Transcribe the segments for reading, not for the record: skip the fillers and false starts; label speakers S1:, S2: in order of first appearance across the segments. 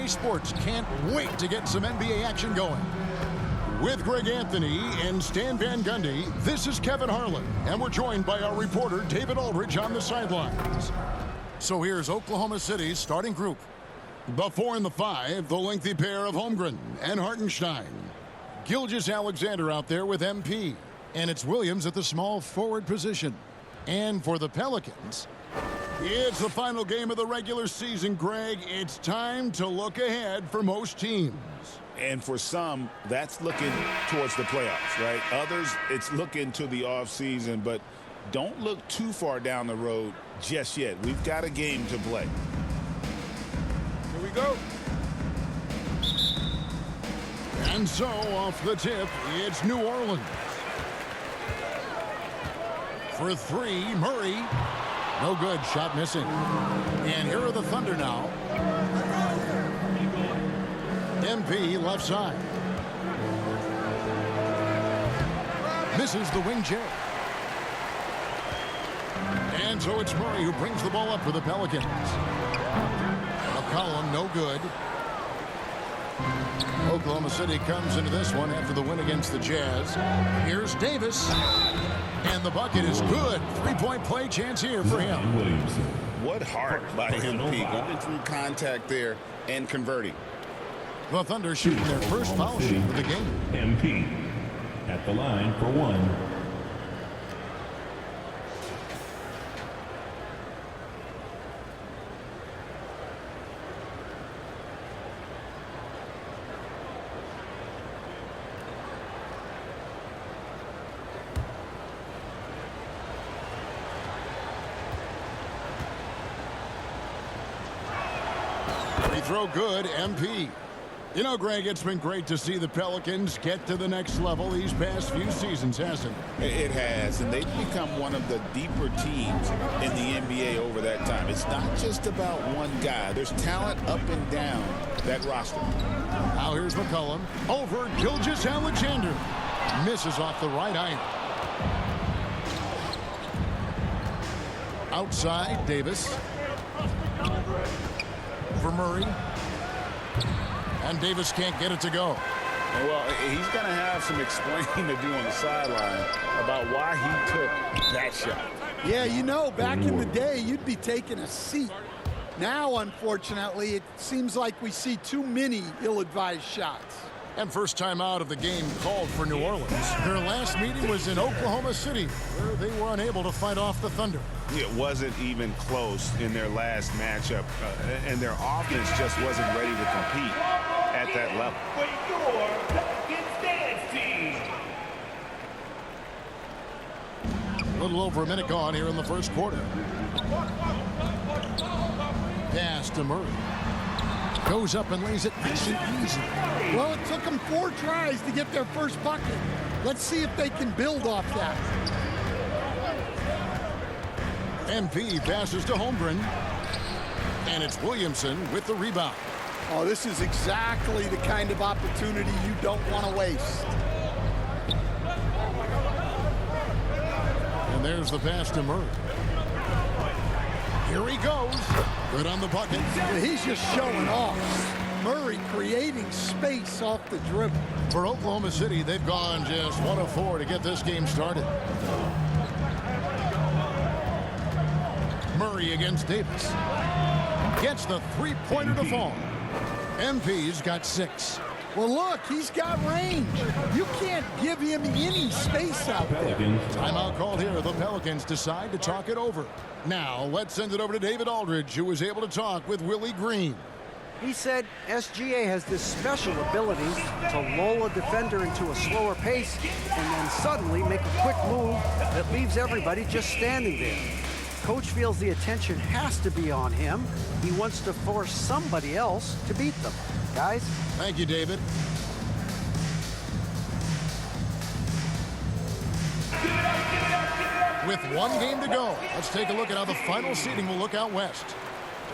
S1: EA Sports can't wait to get some NBA action going. With Greg Anthony and Stan Van Gundy, this is Kevin Harlan, and we're joined by our reporter David Aldridge on the sidelines. So here's Oklahoma City's starting group. The 4 and the 5, the lengthy pair of Holmgren and Hartenstein. Gilgeous-Alexander out there with MP, and it's Williams at the small forward position. And for the Pelicans, it's the final game of the regular season, Greg. It's time to look ahead for most teams.
S2: And for some, that's looking towards the playoffs, right? Others, it's looking to the offseason, but don't look too far down the road just yet. We've got a game to play.
S1: Here we go. And so, off the tip, it's New Orleans. For 3, Murray. No good, shot missing. And here are the Thunder now. MP left side. Misses the wing J. And so it's Murray who brings the ball up for the Pelicans. McCollum, no good. Oklahoma City comes into this one after the win against the Jazz. Here's Davis. And the bucket is good. 3-point play chance here for him.
S2: What heart by MP, going through contact there and converting.
S1: The Thunder shooting their first foul shot of the game.
S3: MP at the line for 1.
S1: Free throw good, MP. You know, Greg, it's been great to see the Pelicans get to the next level these past few seasons, hasn't it?
S2: It has, and they've become one of the deeper teams in the NBA over that time. It's not just about one guy. There's talent up and down that roster.
S1: Now here's McCollum over Gilgeous-Alexander. Misses off the right iron. Outside, Davis. For Murray. And Davis can't get it to go.
S2: Well, he's going to have some explaining to do on the sideline about why he took that shot.
S4: Yeah, you know, back in the day, you'd be taking a seat. Now, unfortunately, it seems like we see too many ill-advised shots.
S1: And first time out of the game called for New Orleans. Their last meeting was in Oklahoma City, where they were unable to fight off the Thunder.
S2: It wasn't even close in their last matchup, and their offense just wasn't ready to compete at that level.
S1: A little over a minute gone here in the first quarter. Pass to Murray. Goes up and lays it nice and easy.
S4: Well, it took them 4 tries to get their first bucket. Let's see if they can build off that.
S1: MP passes to Holmgren. And it's Williamson with the rebound.
S4: Oh, this is exactly the kind of opportunity you don't want to waste.
S1: And there's the pass to Murray. Here he goes. Good on the bucket.
S4: He's just showing off. Murray creating space off the dribble.
S1: For Oklahoma City, they've gone just 1 of 4 to get this game started. Murray against Davis. Gets the 3-pointer to fall. MP's got 6.
S4: Well, look, he's got range. You can't give him any space out there.
S1: Timeout called here. The Pelicans decide to talk it over. Now, let's send it over to David Aldridge, who was able to talk with Willie Green.
S5: He said SGA has this special ability to lull a defender into a slower pace and then suddenly make a quick move that leaves everybody just standing there. Coach feels the attention has to be on him. He wants to force somebody else to beat them. Guys?
S1: Thank you, David. With 1 game to go, let's take a look at how the final seeding will look out west.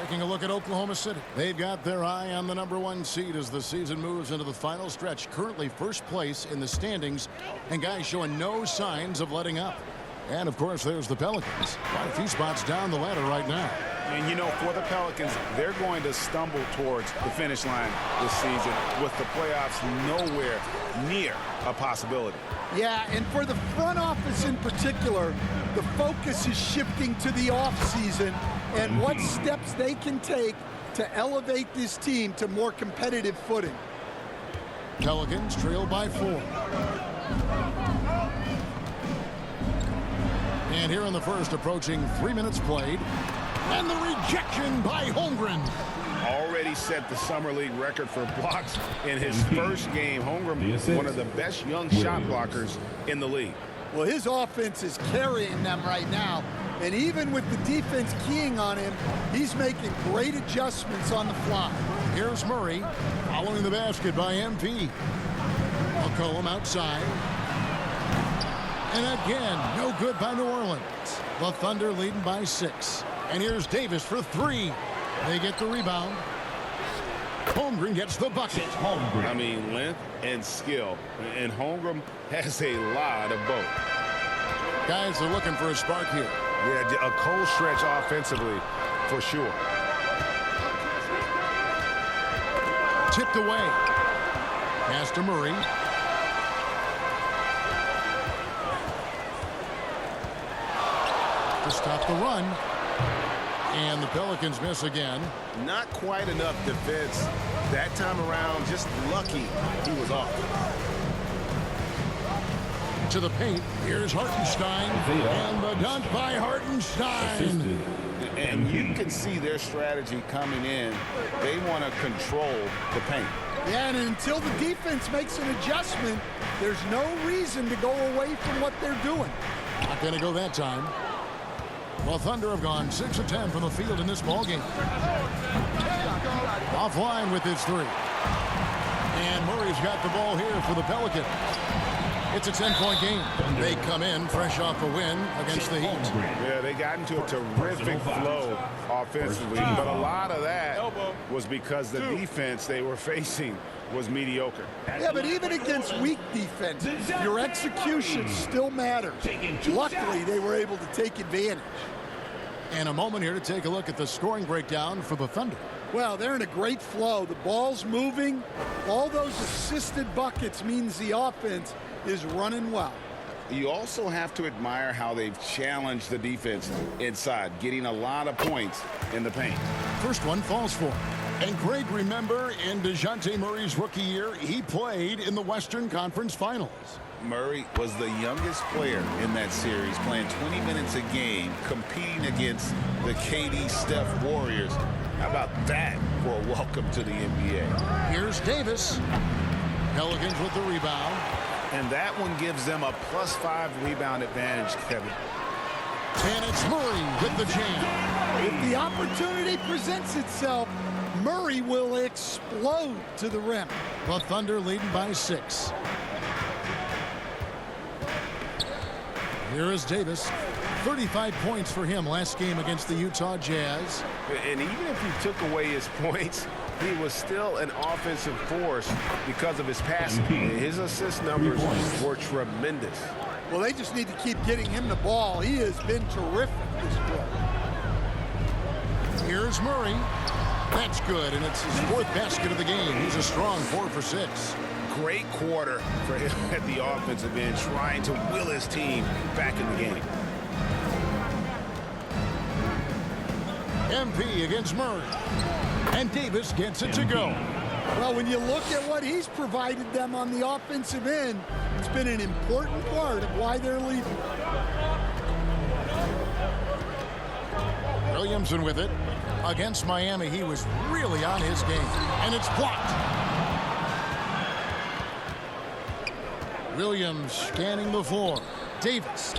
S1: Taking a look at Oklahoma City. They've got their eye on the #1 seed as the season moves into the final stretch. Currently first place in the standings, and guys showing no signs of letting up. And, of course, there's the Pelicans. Quite a few spots down the ladder right now.
S2: And, you know, for the Pelicans, they're going to stumble towards the finish line this season with the playoffs nowhere near a possibility.
S4: Yeah, and for the front office in particular, the focus is shifting to the offseason and what steps they can take to elevate this team to more competitive footing.
S1: Pelicans trail by 4. And here in the first, approaching 3 minutes played. And the rejection by Holmgren.
S2: Already set the Summer League record for blocks in his first game. Holmgren, one of the best young shot blockers in the league.
S4: Well, his offense is carrying them right now. And even with the defense keying on him, he's making great adjustments on the fly.
S1: Here's Murray following the basket by MP. McCollum outside. And again, no good by New Orleans. The Thunder leading by 6. And here's Davis for 3. They get the rebound. Holmgren gets the bucket.
S2: I mean, length and skill. And Holmgren has a lot of both.
S1: Guys are looking for a spark here.
S2: Yeah, a cold stretch offensively, for sure.
S1: Tipped away. Pass to Murray. To stop the run. And the Pelicans miss again.
S2: Not quite enough defense that time around. Just lucky he was off.
S1: To the paint. Here's Hartenstein. And the dunk by Hartenstein.
S2: And you can see their strategy coming in. They want to control the paint.
S4: Yeah, and until the defense makes an adjustment, there's no reason to go away from what they're doing.
S1: Not going to go that time. Well, Thunder have gone 6 of 10 from the field in this ballgame. Offline with his 3. And Murray's got the ball here for the Pelicans. It's a 10-point game. They come in fresh off a win against the Heat.
S2: Yeah, they got into a terrific flow offensively, but a lot of that was because the defense they were facing was mediocre.
S4: Yeah, but even against weak defense, your execution still matters. Luckily, they were able to take advantage.
S1: And a moment here to take a look at the scoring breakdown for the Thunder.
S4: Well, they're in a great flow. The ball's moving. All those assisted buckets means the offense is running well.
S2: You also have to admire how they've challenged the defense inside, getting a lot of points in the paint.
S1: First one falls for him. And Greg, remember, in DeJounte Murray's rookie year, he played in the Western Conference Finals.
S2: Murray was the youngest player in that series, playing 20 minutes a game, competing against the KD Steph Warriors. How about that for a welcome to the NBA?
S1: Here's Davis. Pelicans with the rebound.
S2: And that one gives them a +5 rebound advantage, Kevin.
S1: And it's Murray with the jam.
S4: If the opportunity presents itself, Murray will explode to the rim.
S1: The Thunder leading by 6. Here is Davis. 35 points for him last game against the Utah Jazz.
S2: And even if you took away his points, he was still an offensive force because of his passing. His assist numbers were tremendous.
S4: Well, they just need to keep getting him the ball. He has been terrific this quarter.
S1: Here's Murray. That's good, and it's his 4th basket of the game. He's a strong 4 for 6.
S2: Great quarter for him at the offensive end, trying to will his team back in the game.
S1: MP against Murray. And Davis gets it to go.
S4: Well, when you look at what he's provided them on the offensive end, it's been an important part of why they're leading.
S1: Williamson with it. Against Miami, he was really on his game. And it's blocked. Williams scanning the floor. Davis.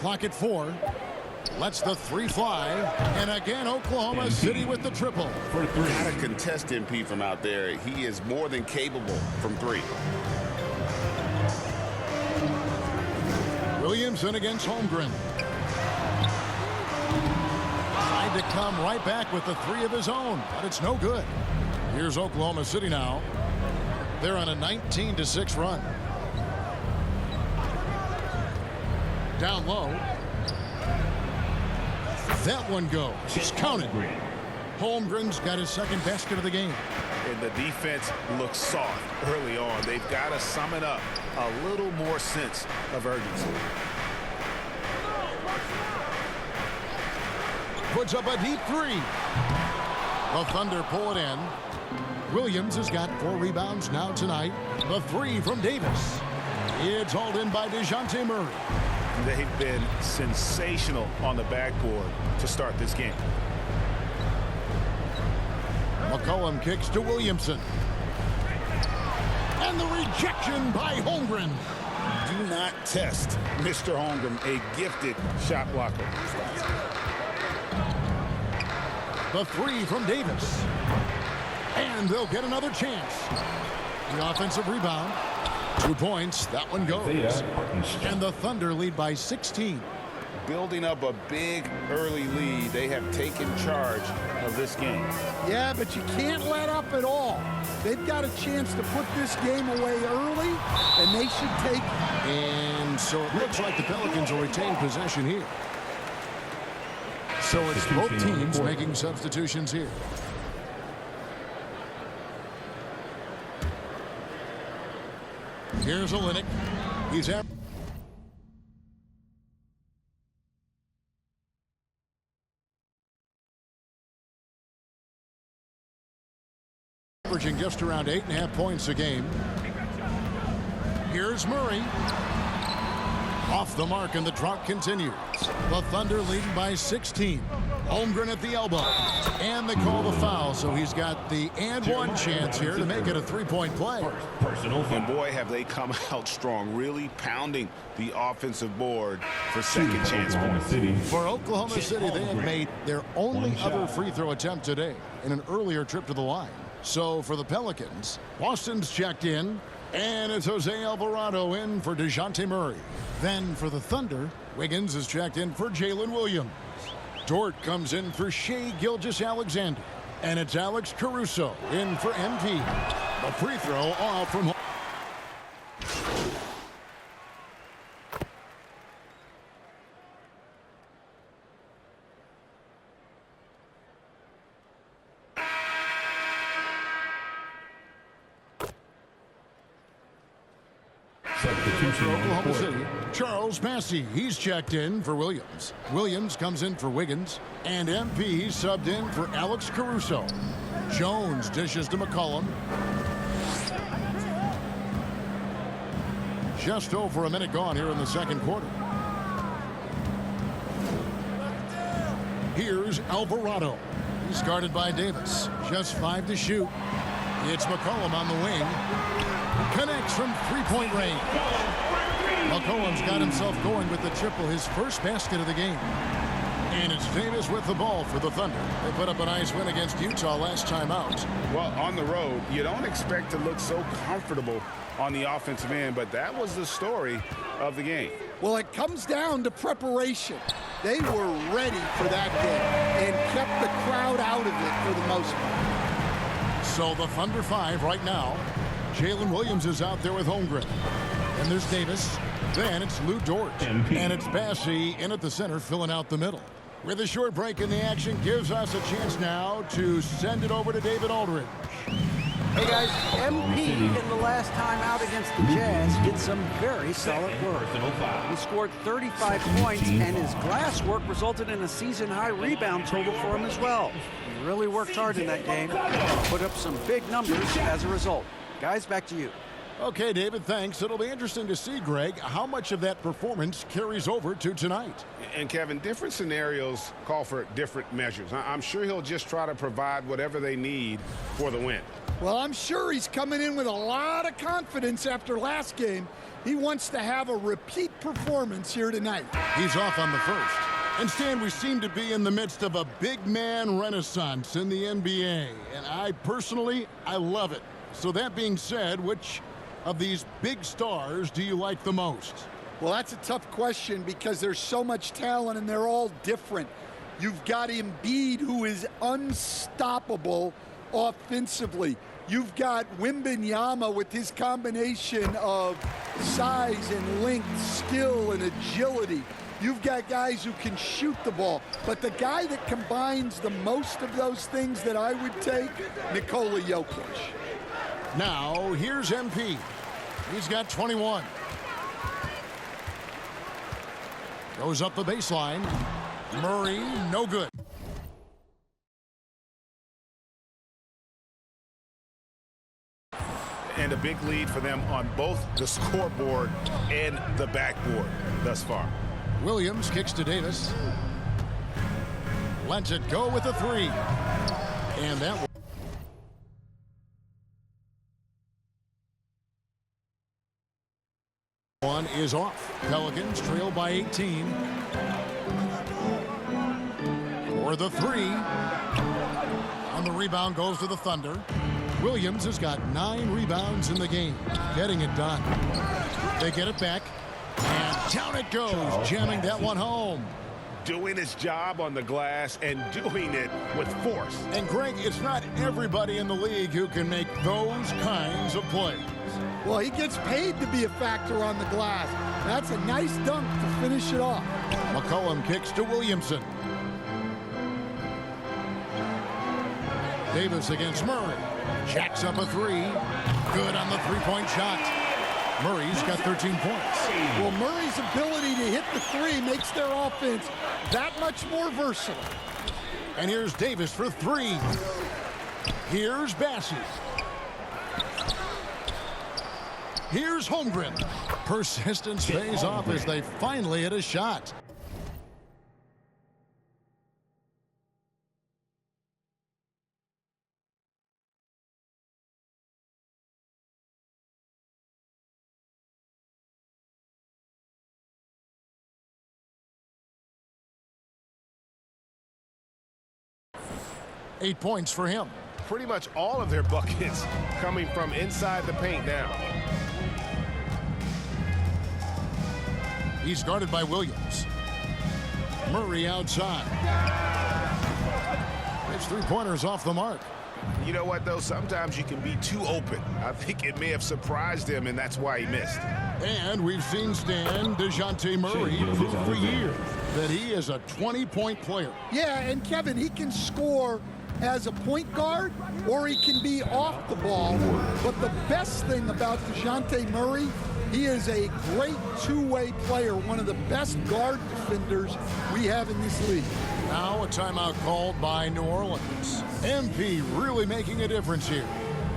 S1: Clock at 4. Lets the 3 fly. And again, Oklahoma City with the triple.
S3: For 3.
S2: Got to contest MP from out there. He is more than capable from 3.
S1: Williamson against Holmgren. Tried to come right back with the 3 of his own, but it's no good. Here's Oklahoma City now. They're on a 19-6 run. Down low. That one goes. He's counted. Holmgren's got his second basket of the game.
S2: And the defense looks soft early on. They've got to sum it up. A little more sense of urgency.
S1: Puts up a deep three. The Thunder pull it in. Williams has got 4 rebounds now tonight. The three from Davis. It's hauled in by DeJounte Murray.
S2: They've been sensational on the backboard to start this game.
S1: McCollum kicks to Williamson. And the rejection by Holmgren.
S2: Do not test Mr. Holmgren, a gifted shot blocker.
S1: The three from Davis. And they'll get another chance. The offensive rebound. 2 points. That one goes. And the Thunder lead by 16.
S2: Building up a big early lead. They have taken charge of this game.
S4: Yeah, but you can't let up at all. They've got a chance to put this game away early, and they should take it.
S1: And so it looks like the Pelicans will retain possession here. So it's both teams making substitutions here. Here's Olynyk. He's averaging just around 8.5 points a game. Here's Murray. Off the mark, and the drought continues. The Thunder leading by 16. Holmgren at the elbow. And they call the foul, so he's got the and one chance here to make it a three-point play.
S2: And boy, have they come out strong, really pounding the offensive board for second chance points.
S1: For Oklahoma City, they have made their only other free throw attempt today in an earlier trip to the line. So for the Pelicans, Boston's checked in. And it's Jose Alvarado in for DeJounte Murray. Then for the Thunder, Wiggins is checked in for Jalen Williams. Dort comes in for Shai Gilgeous-Alexander. And it's Alex Caruso in for MP. The free throw off from home. For Oklahoma City, Charles Massey, he's checked in for Williams. Williams comes in for Wiggins, and MP subbed in for Alex Caruso. Jones dishes to McCollum. Just over a minute gone here in the second quarter. Here's Alvarado. He's guarded by Davis. Just 5 to shoot. It's McCollum on the wing. Connects from three-point range. McCollum's got himself going with the triple, his first basket of the game. And it's Davis with the ball for the Thunder. They put up a nice win against Utah last time out.
S2: Well, on the road, you don't expect to look so comfortable on the offensive end, but that was the story of the game.
S4: Well, it comes down to preparation. They were ready for that game and kept the crowd out of it for the most part.
S1: So the Thunder 5 right now. Jalen Williams is out there with Holmgren. And there's Davis. Then it's Lou Dort. And it's Massey in at the center, filling out the middle. With a short break in the action, gives us a chance now to send it over to David Aldridge.
S5: Hey guys, MP in the last time out against the Jazz did some very solid work. He scored 35 points, and his glass work resulted in a season-high rebound total for him as well. He really worked hard in that game, put up some big numbers as a result. Guys, back to you.
S1: Okay, David, thanks. It'll be interesting to see, Greg, how much of that performance carries over to tonight.
S2: And, Kevin, different scenarios call for different measures. I'm sure he'll just try to provide whatever they need for the win.
S4: Well, I'm sure he's coming in with a lot of confidence after last game. He wants to have a repeat performance here tonight.
S1: He's off on the first. And Stan, we seem to be in the midst of a big man renaissance in the NBA. And I personally love it. So that being said, which of these big stars do you like the most?
S4: Well, that's a tough question because there's so much talent and they're all different. You've got Embiid, who is unstoppable offensively. You've got Wembanyama with his combination of size and length, skill and agility. You've got guys who can shoot the ball. But the guy that combines the most of those things that I would take, Nikola Jokic.
S1: Now, here's MP. He's got 21. Goes up the baseline. Murray, no good.
S2: And a big lead for them on both the scoreboard and the backboard thus far.
S1: Williams kicks to Davis. Lets it go with a three. And that one is off. Pelicans trail by 18. For the three. And the rebound goes to the Thunder. Williams has got 9 rebounds in the game. Getting it done. They get it back. And down it goes. Jamming that one home.
S2: Doing his job on the glass and doing it with force.
S1: And Greg, it's not everybody in the league who can make those kinds of plays.
S4: Well, he gets paid to be a factor on the glass. That's a nice dunk to finish it off.
S1: McCollum kicks to Williamson. Davis against Murray. Jacks up a three. Good on the three-point shot. Murray's got 13 points.
S4: Well, Murray's ability to hit the three makes their offense that much more versatile.
S1: And here's Davis for three. Here's Bassey. Here's Holmgren. Persistence pays off as they finally hit a shot. Eight points for him.
S6: Pretty much all of their buckets coming from inside the paint now.
S1: He's guarded by Williams. Murray outside. His three-pointers off the mark.
S2: You know what, though? Sometimes you can be too open. I think it may have surprised him, and that's why he missed.
S1: And we've seen Stan DeJounte Murray prove for years that he is a 20-point player.
S4: Yeah, and Kevin, he can score as a point guard or he can be off the ball. But the best thing about DeJounte Murray, he is a great two-way player, one of the best guard defenders we have in this league.
S1: Now a timeout called by New Orleans. MP really making a difference here.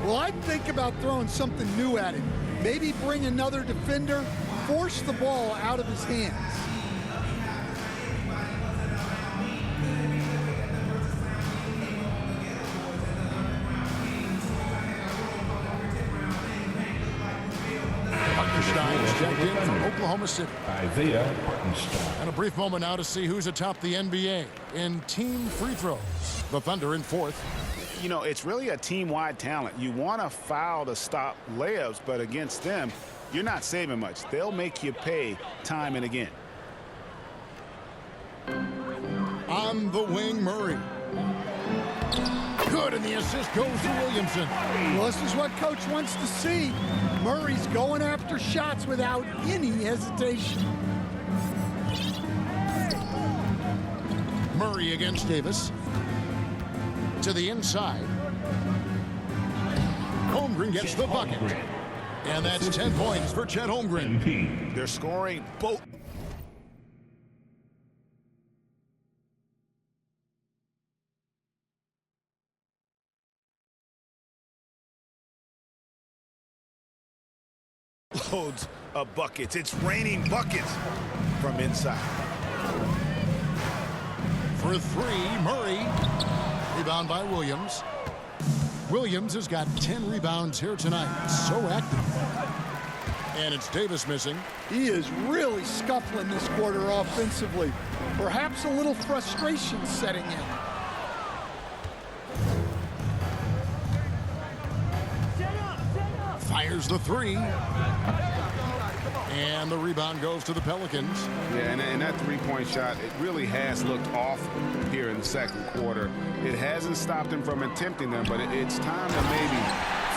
S4: Well, I'd think about throwing something new at him. Maybe bring another defender, force the ball out of his hands.
S1: Checked in from Oklahoma City.
S3: Isaiah Hartenstein.
S1: And a brief moment now to see who's atop the NBA in team free throws. The Thunder in fourth.
S2: You know, it's really a team-wide talent. You want to foul to stop layups, but against them, you're not saving much. They'll make you pay time and again.
S1: On the wing, Murray. Good, and the assist goes to Williamson.
S4: Well, this is what Coach wants to see. Murray's going after shots without any hesitation.
S1: Murray against Davis. To the inside. Holmgren gets the bucket. And that's 10 points for Chet Holmgren.
S2: They're scoring both. Loads of buckets. It's raining buckets from inside.
S1: For three, Murray. Rebound by Williams. Williams has got 10 rebounds here tonight. So active. And it's Davis missing.
S4: He is really scuffling this quarter offensively. Perhaps a little frustration setting in.
S1: Fires the three. And the rebound goes to the Pelicans.
S6: Yeah, and that three-point shot, it really has looked off here in the second quarter. It hasn't stopped him from attempting them, but it's time to maybe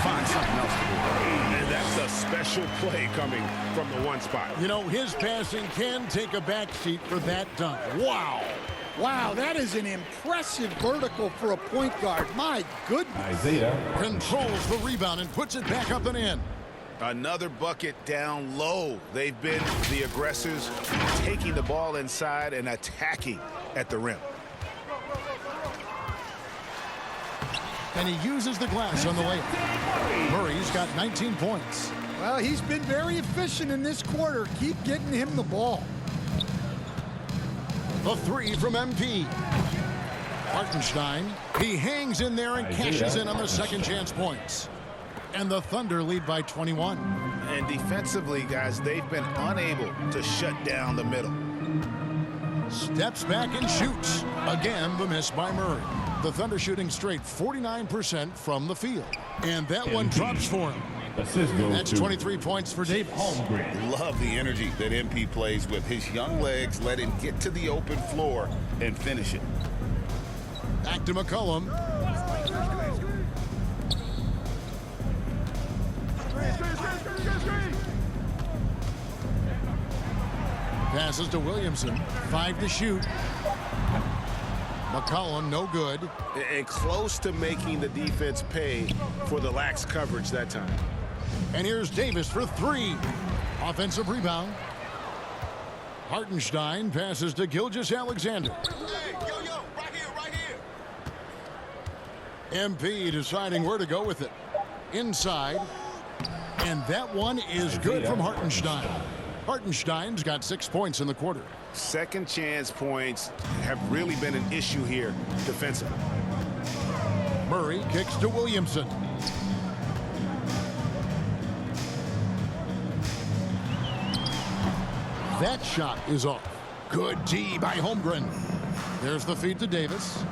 S6: find something else to do. And that's a special play coming from the one spot.
S1: You know, his passing can take a backseat for that dunk. Wow.
S4: Wow, that is an impressive vertical for a point guard. My goodness.
S3: Isaiah
S1: Controls the rebound and puts it back up and in.
S6: Another bucket down low. They've been the aggressors, taking the ball inside and attacking at the rim.
S1: And he uses the glass on the layup. Murray's got 19 points.
S4: Well, he's been very efficient in this quarter. Keep getting him the ball.
S1: The three from MP. Hartenstein, he hangs in there and cashes in on the second chance points. And the Thunder lead by 21.
S6: And defensively, guys, they've been unable to shut down the middle.
S1: Steps back and shoots. Again, the miss by Murray. The Thunder shooting straight 49% from the field. And that one drops for him. That's 23 points for Davis.
S2: Love the energy that MP plays with. His young legs let him get to the open floor and finish it.
S1: Back to McCollum. Passes to Williamson. 5 to shoot. McCollum, no good.
S6: And close to making the defense pay for the lax coverage that time.
S1: And here's Davis for 3. Offensive rebound. Hartenstein passes to Gilgeous-Alexander.
S2: Hey, yo, right here.
S1: MP deciding where to go with it. Inside. And that one is good from Hartenstein. Hartenstein's got 6 points in the quarter.
S6: Second chance points have really been an issue here defensively.
S1: Murray kicks to Williamson. That shot is off. Good D by Holmgren. There's the feed to Davis.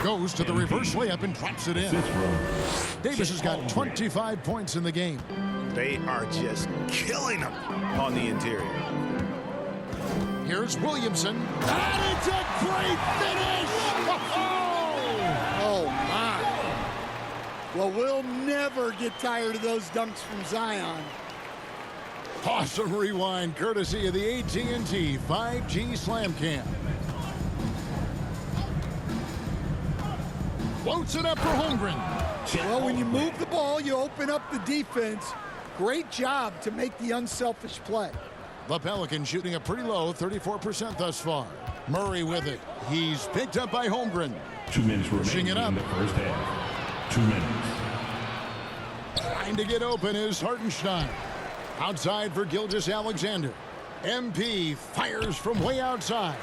S1: Goes to the reverse layup and drops it in. Davis has got 25 points in the game.
S6: They are just killing them on the interior.
S1: Here's Williamson. And it's a great finish!
S4: Oh, my. Well, we'll never get tired of those dunks from Zion.
S1: Awesome rewind courtesy of the AT&T 5G Slam Cam. Floats it up for Holmgren.
S4: Well, when you move the ball, you open up the defense. Great job to make the unselfish play.
S1: The Pelicans shooting a pretty low 34% thus far. Murray with it. He's picked up by Holmgren.
S3: 2 minutes
S1: Pushing
S3: remaining
S1: it up.
S3: in the first half. 2 minutes.
S1: Trying to get open is Hartenstein. Outside for Gilgeous-Alexander. MP fires from way outside.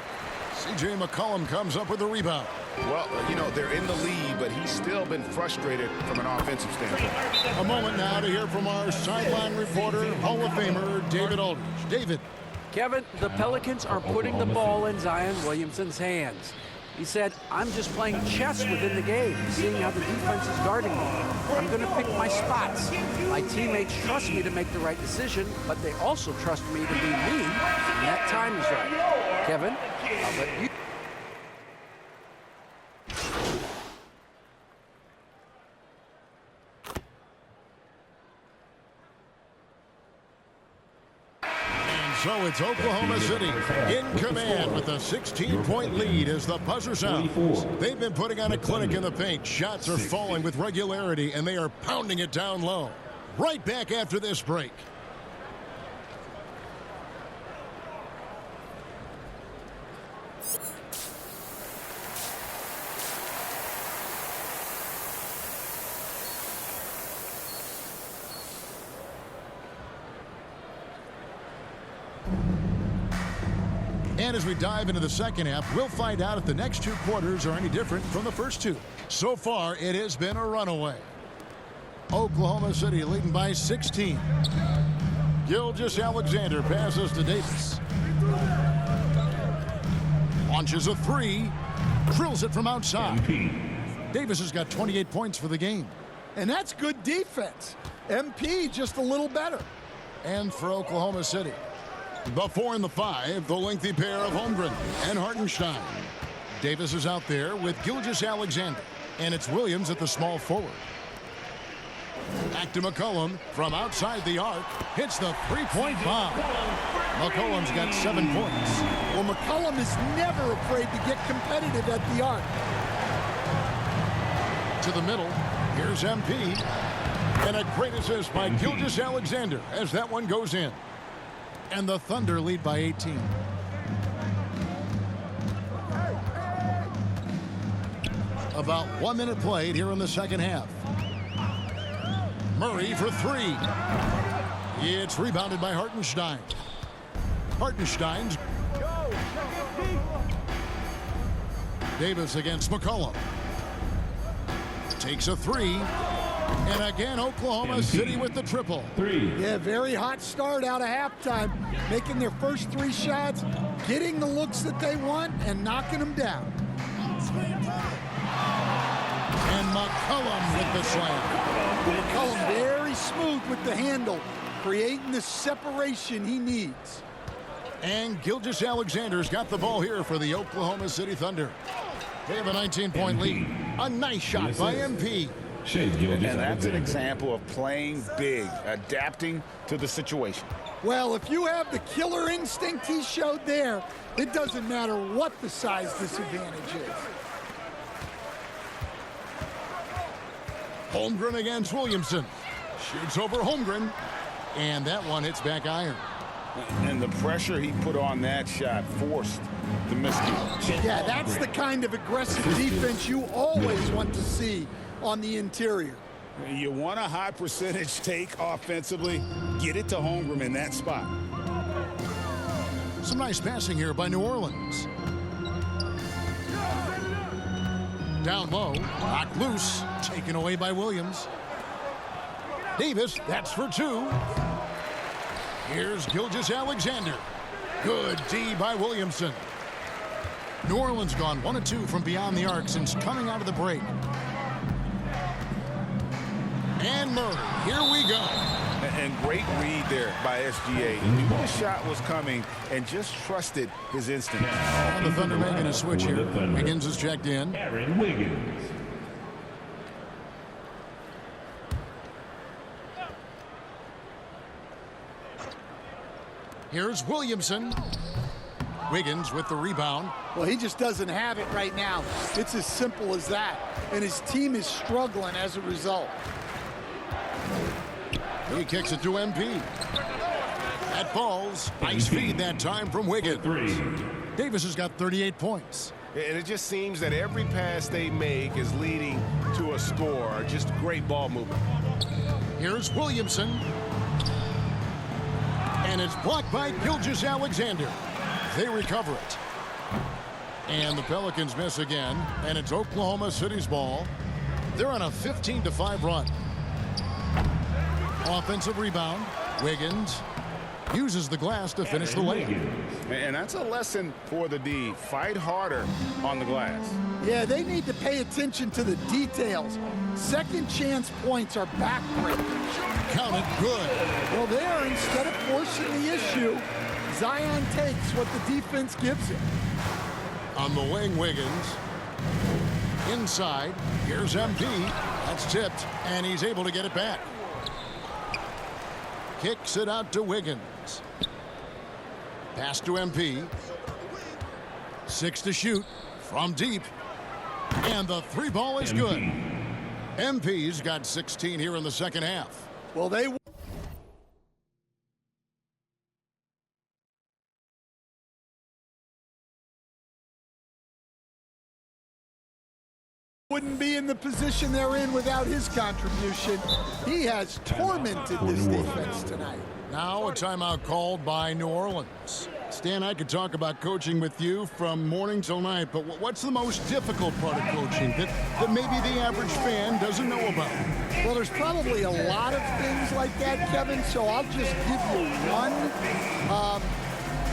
S1: C.J. McCollum comes up with the rebound.
S6: Well, you know, they're in the lead, but he's still been frustrated from an offensive standpoint.
S1: A moment now to hear from our sideline reporter, Hall of Famer David Aldridge. David.
S5: Kevin, the Pelicans are putting the ball in Zion Williamson's hands. He said, I'm just playing chess within the game, seeing how the defense is guarding me. I'm going to pick my spots. My teammates trust me to make the right decision, but they also trust me to be me when that time is right. Kevin, I'll let you.
S1: So it's Oklahoma City in command with a 16-point lead as the buzzer sounds. They've been putting on a clinic in the paint. Shots are falling with regularity, and they are pounding it down low. Right back after this break. And as we dive into the second half, we'll find out if the next 2 quarters are any different from the first 2. So far, it has been a runaway. Oklahoma City leading by 16. Gilgeous-Alexander passes to Davis. Launches a 3. Drills it from outside. Davis has got 28 points for the game.
S4: And that's good defense. MP just a little better.
S1: And for Oklahoma City, the 4 and the 5, the lengthy pair of Holmgren and Hartenstein. Davis is out there with Gilgeous-Alexander, and it's Williams at the small forward. Back to McCollum from outside the arc. Hits the three-point bomb. McCollum's got 7 points.
S4: Well, McCollum is never afraid to get competitive at the arc.
S1: To the middle. Here's MP. And a great assist by Gilgeous-Alexander as that one goes in. And the Thunder lead by 18. About 1 minute played here in the second half. Murray for three. It's rebounded by Hartenstein. Hartenstein's. Davis against McCollum. Takes a three. And again, Oklahoma City with the triple.
S4: Yeah, very hot start out of halftime. Making their first 3 shots, getting the looks that they want, and knocking them down.
S1: And McCollum with the slam.
S4: McCollum very smooth with the handle, creating the separation he needs.
S1: And Gilgeous-Alexander's got the ball here for the Oklahoma City Thunder. They have a 19-point lead. A nice shot by MP.
S2: And that's an example of playing big, adapting to the situation.
S4: Well, if you have the killer instinct he showed there, it doesn't matter what the size disadvantage is.
S1: Holmgren against Williamson. Shoots over Holmgren. And that one hits back iron.
S2: And the pressure he put on that shot forced the miscue.
S4: Yeah, that's the kind of aggressive defense you always want to see on the interior.
S6: You want a high percentage take offensively, get it to Holmgren in that spot.
S1: Some nice passing here by New Orleans. Down low, knocked loose, taken away by Williams. Davis, that's for 2. Here's Gilgeous-Alexander. Good D by Williamson. New Orleans gone 1 of 2 from beyond the arc since coming out of the break. And Murray, here we go.
S2: And great read there by SGA. He knew the shot was coming and just trusted his instinct.
S1: And the Thunder making a switch here. Wiggins is checked in.
S3: Aaron Wiggins.
S1: Here's Williamson. Wiggins with the rebound.
S4: Well, he just doesn't have it right now. It's as simple as that. And his team is struggling as a result.
S1: He kicks it to MP. That falls. Nice feed that time from Wiggins. Davis has got 38 points.
S7: And it just seems that every pass they make is leading to a score. Just great ball movement.
S1: Here's Williamson. And it's blocked by Gilgeous-Alexander. They recover it. And the Pelicans miss again. And it's Oklahoma City's ball. They're on a 15-5 run. Offensive rebound. Wiggins uses the glass to finish the layup.
S2: And that's a lesson for the D. Fight harder on the glass.
S4: Yeah, they need to pay attention to the details. Second chance points are backbreakers.
S1: Counted good.
S4: Well, there, instead of forcing the issue, Zion takes what the defense gives him.
S1: On the wing, Wiggins. Inside. Here's MP. That's tipped, and he's able to get it back. Kicks it out to Wiggins. Pass to MP. 6 to shoot from deep. And the 3 ball is good. MP's got 16 here in the second half.
S4: Well, they wouldn't be in the position they're in without his contribution. He has tormented this defense tonight.
S1: Now a timeout called by New Orleans. Stan, I could talk about coaching with you from morning till night, but what's the most difficult part of coaching that maybe the average fan doesn't know about?
S4: Well, there's probably a lot of things like that, Kevin, so I'll just give you one.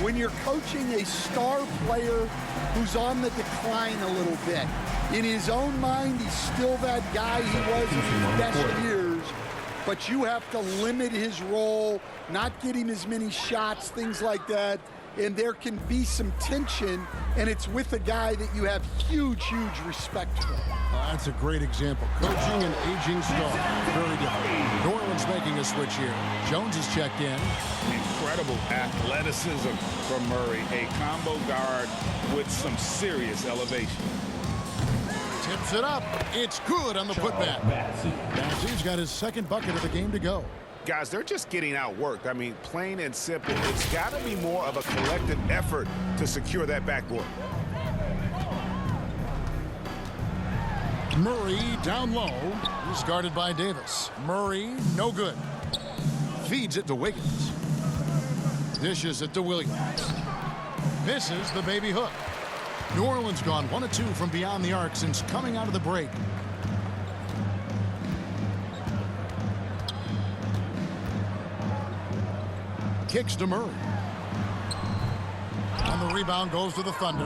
S4: When you're coaching a star player who's on the decline a little bit, in his own mind, he's still that guy he was in his best years, but you have to limit his role, not get him as many shots, things like that. and there can be some tension, and it's with a guy that you have huge respect for.
S1: That's a great example. Coaching an aging star. Very different. New Orleans making a switch here. Jones is checked in.
S6: Incredible athleticism from Murray. A combo guard with some serious elevation.
S1: Tips it up. It's good on the putback. Bassey's got his second bucket of the game to go.
S6: Guys, they're just getting outworked. I mean, plain and simple. It's got to be more of a collective effort to secure that backboard.
S1: Murray down low. He's guarded by Davis. Murray, no good. Feeds it to Wiggins. Dishes it to Williams. Misses the baby hook. New Orleans gone 1 of 2 from beyond the arc since coming out of the break. Kicks to Murray. And the rebound goes to the Thunder.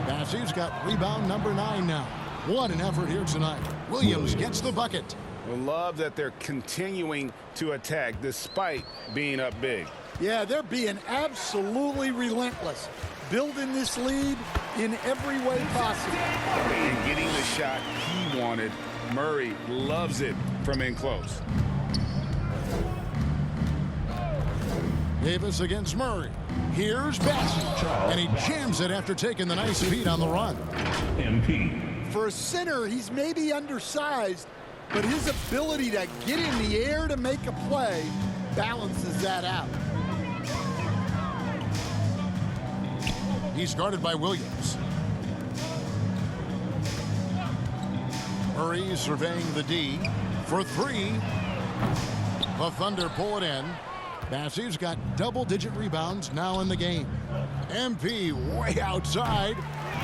S1: Bassey's got rebound number 9 now. What an effort here tonight. Williams gets the bucket.
S6: I love that they're continuing to attack despite being up big.
S4: Yeah, they're being absolutely relentless, building this lead in every way possible.
S6: And getting the shot he wanted. Murray loves it from in close.
S1: Davis against Murray. Here's Bassey. And he jams it after taking the nice beat on the run.
S3: MP.
S4: For a center, he's maybe undersized, but his ability to get in the air to make a play balances that out.
S1: He's guarded by Williams. Murray surveying the D for 3. The Thunder pull it in. Bassey's got double-digit rebounds now in the game. MP way outside.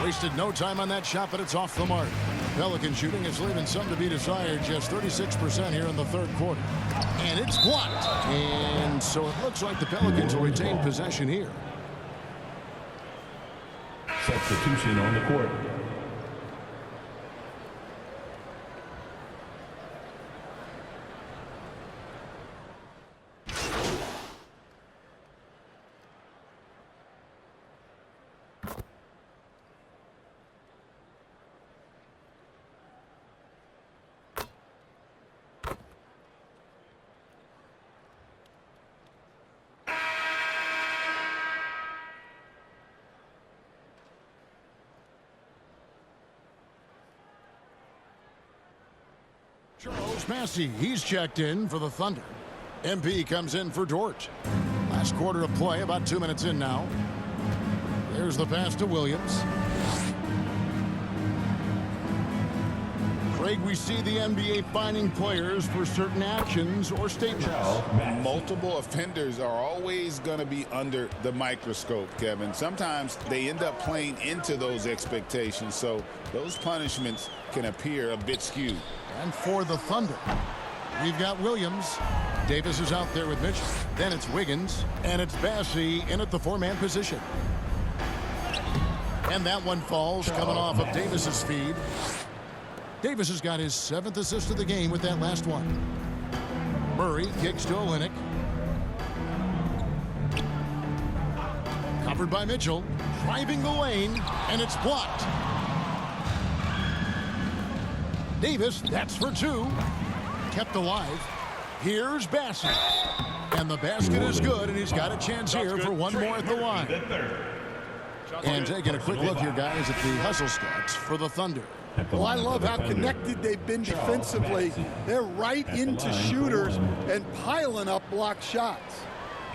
S1: Wasted no time on that shot, but it's off the mark. Pelican shooting is leaving some to be desired. Just 36% here in the third quarter. And it's blocked. And so it looks like the Pelicans will retain possession here.
S3: Substitution on the court.
S1: Charles Bassey, he's checked in for the Thunder. MP comes in for Dort. Last quarter of play, about 2 minutes in now. There's the pass to Williams. Craig, we see the NBA fining players for certain actions or statements.
S6: Multiple offenders are always going to be under the microscope, Kevin. Sometimes they end up playing into those expectations, so those punishments can appear a bit skewed.
S1: And for the Thunder, we've got Williams. Davis is out there with Mitchell. Then it's Wiggins, and it's Bassey in at the 4-man position. And that one falls coming off of Davis's feed. Davis has got his 7th assist of the game with that last one. Murray kicks to Olynyk. Covered by Mitchell. Driving the lane, and it's blocked. Davis, that's for 2. Kept alive. Here's Bassey. And the basket is good, and he's got a chance here for one more at the line. And taking a quick look here, guys, at the hustle stats for the Thunder.
S4: Well, I love how connected they've been defensively. They're right into shooters and piling up block shots.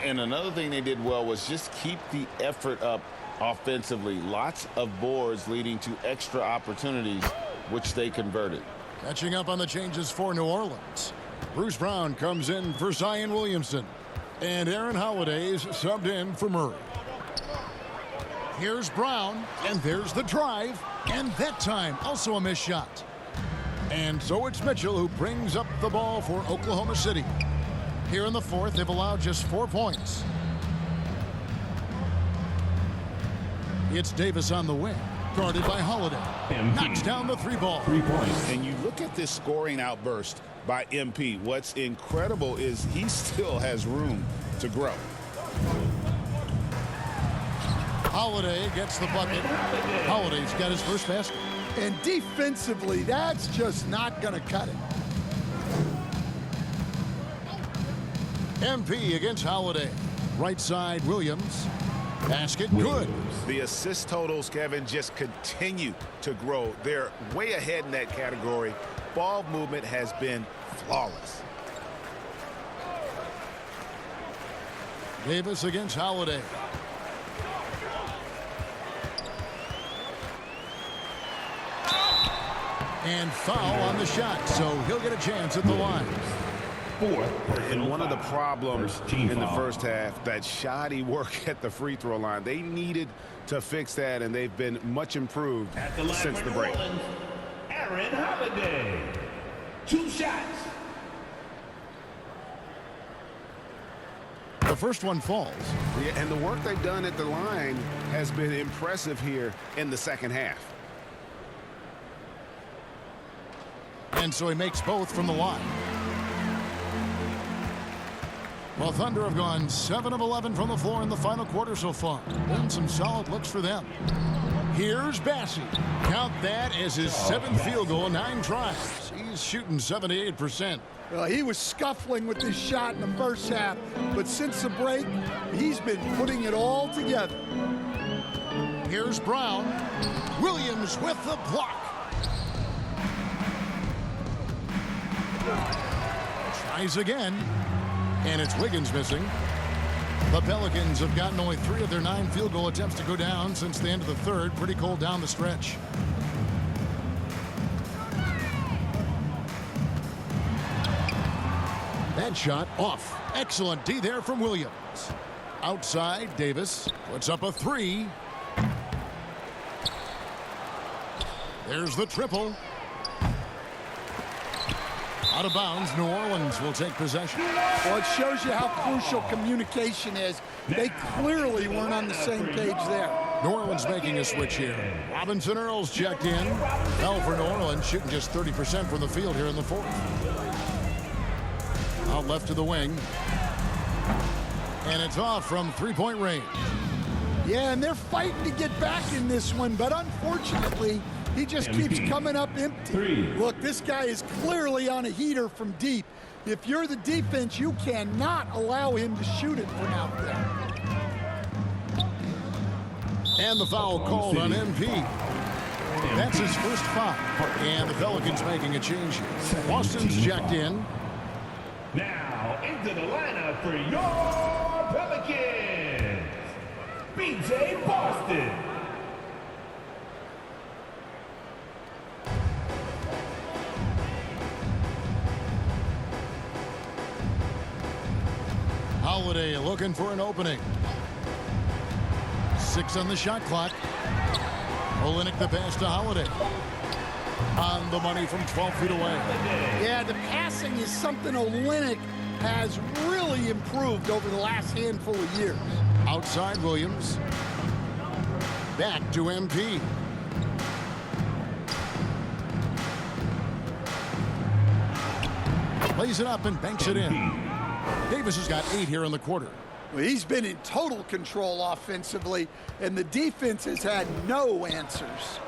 S2: And another thing they did well was just keep the effort up offensively. Lots of boards leading to extra opportunities, which they converted.
S1: Catching up on the changes for New Orleans. Bruce Brown comes in for Zion Williamson. And Aaron Holiday's subbed in for Murray. Here's Brown, and there's the drive, and that time also a missed shot. And so it's Mitchell who brings up the ball for Oklahoma City. Here in the fourth, they've allowed just 4 points. It's Davis on the wing, guarded by Holiday. Knocks down the 3-ball.
S3: 3 points.
S6: And you look at this scoring outburst by MP. What's incredible is he still has room to grow.
S1: Holiday gets the bucket. Holiday's got his first basket.
S4: And defensively, that's just not going to cut it.
S1: MP against Holiday. Right side, Williams. Basket, good.
S6: The assist totals, Kevin, just continue to grow. They're way ahead in that category. Ball movement has been flawless.
S1: Davis against Holiday. And foul on the shot, so he'll get a chance at the line.
S6: And one of the problems in the first half, that shoddy work at the free throw line. They needed to fix that, and they've been much improved since the break.
S3: Aaron Holiday. 2 shots.
S1: The first one falls.
S6: Yeah, and the work they've done at the line has been impressive here in the second half.
S1: And so he makes both from the line. Well, Thunder have gone 7 of 11 from the floor in the final quarter so far. Been some solid looks for them. Here's Bassey. Count that as his 7th field goal in 9 tries. He's shooting 78%.
S4: Well, he was scuffling with his shot in the first half, but since the break, he's been putting it all together.
S1: Here's Brown. Williams with the block. Tries again. And it's Wiggins missing. The Pelicans have gotten only 3 of their 9 field goal attempts to go down since the end of the third. Pretty cold down the stretch. That shot off. Excellent D there from Williams. Outside, Davis puts up a 3. There's the triple. Out of bounds, New Orleans will take possession.
S4: Well, it shows you how crucial communication is. They clearly weren't on the same page there.
S1: New Orleans making a switch here. Robinson Earls checked in. Fell for New Orleans, shooting just 30% from the field here in the fourth. Out left to the wing. And it's off from 3-point range.
S4: Yeah, and they're fighting to get back in this one, but unfortunately, he just keeps coming up empty. Look, this guy is clearly on a heater from deep. If you're the defense, you cannot allow him to shoot it from out there.
S1: And the foul called on MP. That's his first foul. And the Pelicans making a change here. Boston's checked in.
S3: Now into the lineup for your Pelicans, B.J. Boston.
S1: Holiday looking for an opening. 6 on the shot clock. Olynyk the pass to Holiday. On the money from 12 feet away.
S4: Yeah, the passing is something Olynyk has really improved over the last handful of years.
S1: Outside Williams. Back to MP. Plays it up and banks it in. Davis has got 8 here in the quarter.
S4: Well, he's been in total control offensively, and the defense has had no answers.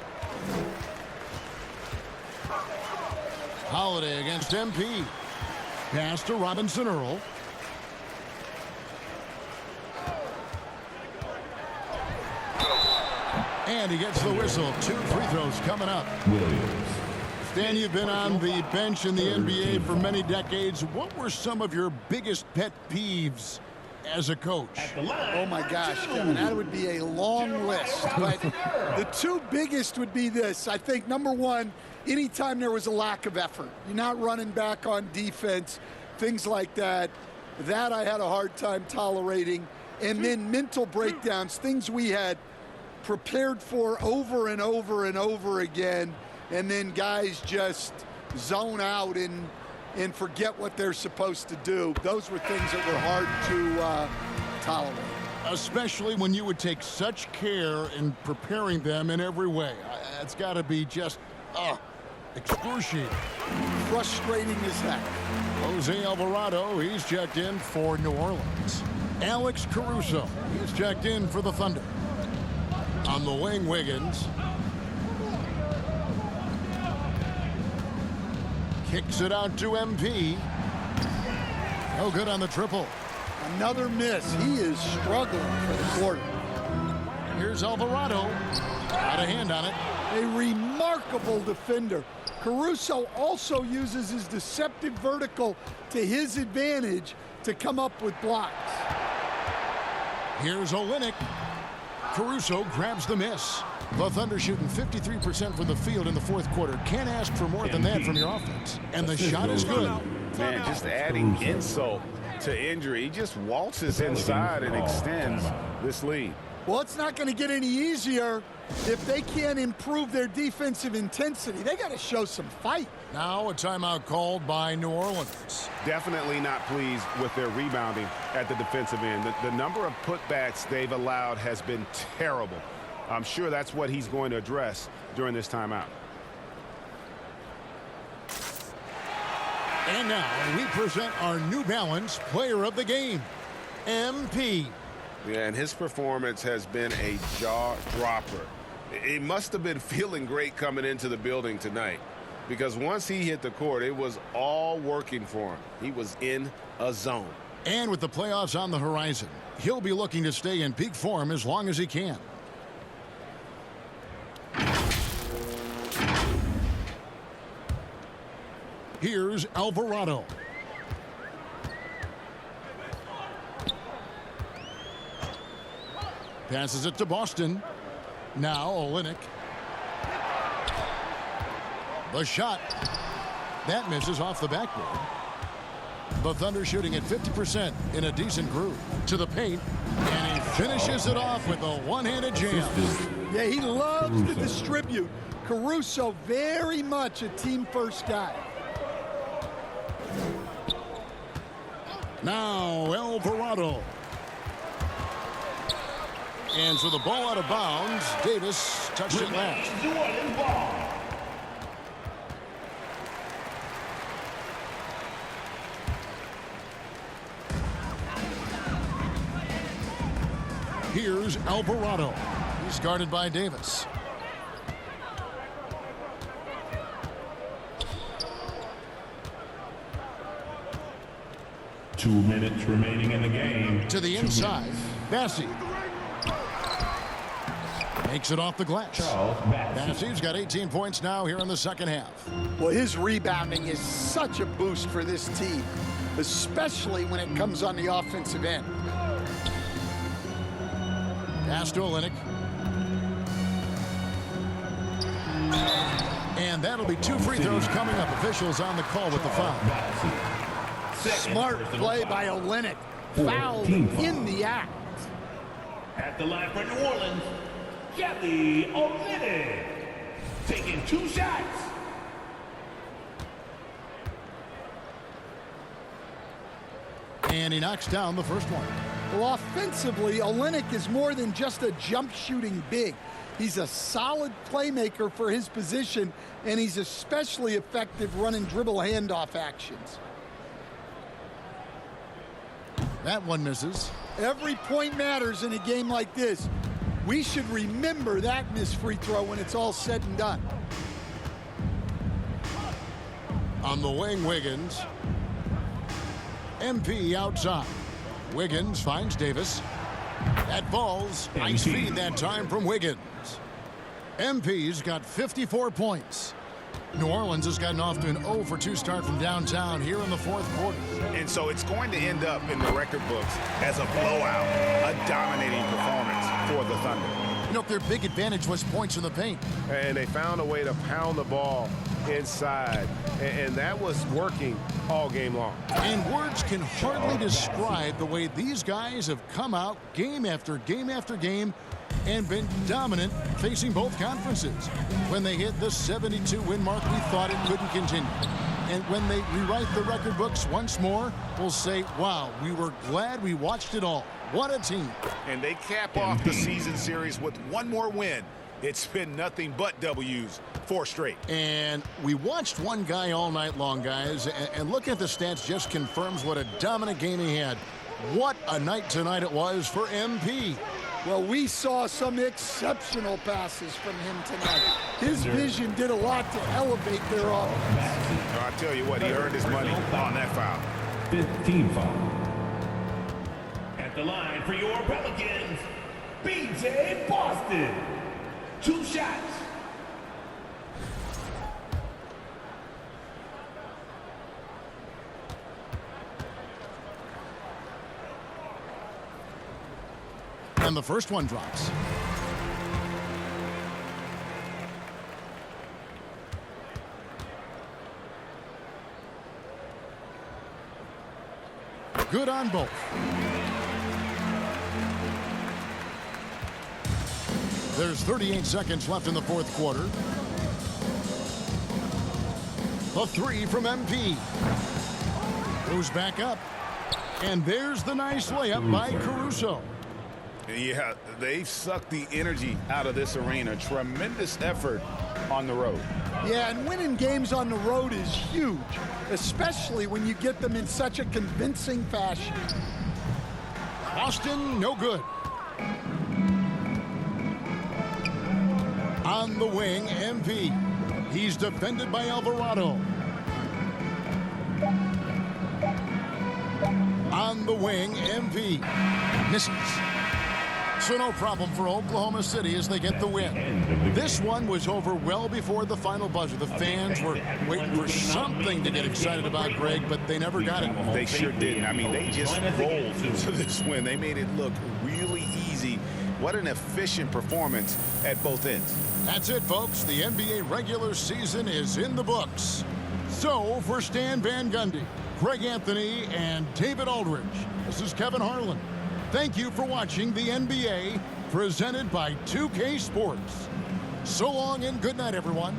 S1: Holiday against MP. Pass to Robinson Earl. And he gets the whistle. 2 free throws coming up.
S3: Williams.
S1: Stan, you've been on the bench in the NBA for many decades. What were some of your biggest pet peeves as a coach?
S4: Oh my gosh, Kevin, that would be a long list. But the 2 biggest would be this. I think number 1, anytime there was a lack of effort, you're not running back on defense, things like that. That I had a hard time tolerating. And then mental breakdowns, things we had prepared for over and over and over again. And then guys just zone out and forget what they're supposed to do. Those were things that were hard to tolerate.
S1: Especially when you would take such care in preparing them in every way. It's got to be just excruciating.
S4: Frustrating as heck.
S1: Jose Alvarado, he's checked in for New Orleans. Alex Caruso, he's checked in for the Thunder. On the wing, Wiggins. Kicks it out to MP. No good on the triple.
S4: Another miss. He is struggling for the quarter.
S1: Here's Alvarado. Got a hand on it.
S4: A remarkable defender. Caruso also uses his deceptive vertical to his advantage to come up with blocks.
S1: Here's Olynyk. Caruso grabs the miss. The Thunder shooting 53% from the field in the fourth quarter. Can't ask for more than that from your offense. And the shot is good.
S6: Man, just adding insult to injury. He just waltzes inside and extends this lead.
S4: Well, it's not going to get any easier if they can't improve their defensive intensity. They got to show some fight.
S1: Now a timeout called by New Orleans.
S7: Definitely not pleased with their rebounding at the defensive end. The number of putbacks they've allowed has been terrible. I'm sure that's what he's going to address during this timeout.
S1: And now we present our New Balance player of the game, MP.
S7: Yeah, and his performance has been a jaw-dropper. He must have been feeling great coming into the building tonight, because once he hit the court, it was all working for him. He was in a zone.
S1: And with the playoffs on the horizon, he'll be looking to stay in peak form as long as he can. Here's Alvarado. Passes it to Boston. Now Olynyk. The shot. That misses off the backboard. The Thunder shooting at 50% in a decent groove. To the paint. And he finishes it off with a one-handed jam.
S4: Yeah, he loves to distribute. Caruso, very much a team-first guy.
S1: Now Alvarado. And so the ball out of bounds. Davis touched it last. Here's Alvarado. He's guarded by Davis.
S3: Two minutes remaining in the game.
S1: To the inside. Bassey. Makes it off the glass. Bassey's got 18 points now here in the second half.
S4: Well, his rebounding is such a boost for this team, especially when it comes on the offensive end.
S1: Pass to Olynyk. And that'll be two free throws coming up. Officials on the call with the foul.
S4: Smart play by Olynyk. Fouled in the act.
S3: At the line for New Orleans, Kelly Olynyk taking two shots.
S1: And he knocks down the first one.
S4: Well, offensively, Olynyk is more than just a jump shooting big. He's a solid playmaker for his position, and he's especially effective running dribble handoff actions.
S1: That one misses.
S4: Every point matters in a game like this. We should remember that missed free throw when it's all said and done.
S1: On the wing, Wiggins. MP outside. Wiggins finds Davis. That falls. Nice feed that time from Wiggins. MP's got 54 points. New Orleans has gotten off to an 0-for-2 start from downtown here in the fourth quarter.
S6: And so it's going to end up in the record books as a blowout, a dominating performance for the Thunder.
S1: You know, their big advantage was points in the paint.
S7: And they found a way to pound the ball inside, and that was working all game long.
S1: And words can hardly describe the way these guys have come out game after game after game and been dominant facing both conferences. When they hit the 72-win mark, we thought it couldn't continue. And when they rewrite the record books once more, we'll say, wow, we were glad we watched it all. What a team.
S6: And they cap off the season series with one more win. It's been nothing but W's, 4 straight.
S1: And we watched one guy all night long, guys, and looking at the stats just confirms what a dominant game he had. What a night tonight it was for MP.
S4: Well, we saw some exceptional passes from him tonight. His vision did a lot to elevate their offense.
S6: I tell you what, he earned his money on that foul.
S3: 15 foul. At the line for your Pelicans, B.J. Boston. 2 shots.
S1: And the first one drops. Good on both. There's 38 seconds left in the fourth quarter. A 3 from MP. Goes back up. And there's the nice layup by Caruso.
S6: Yeah, they've sucked the energy out of this arena. Tremendous effort on the road.
S4: Yeah, and winning games on the road is huge, especially when you get them in such a convincing fashion.
S1: Boston, no good. On the wing, MP. He's defended by Alvarado. On the wing, MP. Misses. So no problem for Oklahoma City as they get the win. This one was over well before the final buzzer. The fans were waiting for something to get excited about, Greg, but they never got it.
S6: They sure didn't. I mean, they just rolled into this win. They made it look really easy. What an efficient performance at both ends.
S1: That's it, folks. The NBA regular season is in the books. So for Stan Van Gundy, Greg Anthony, and David Aldridge, this is Kevin Harlan. Thank you for watching the NBA presented by 2K Sports. So long and good night, everyone.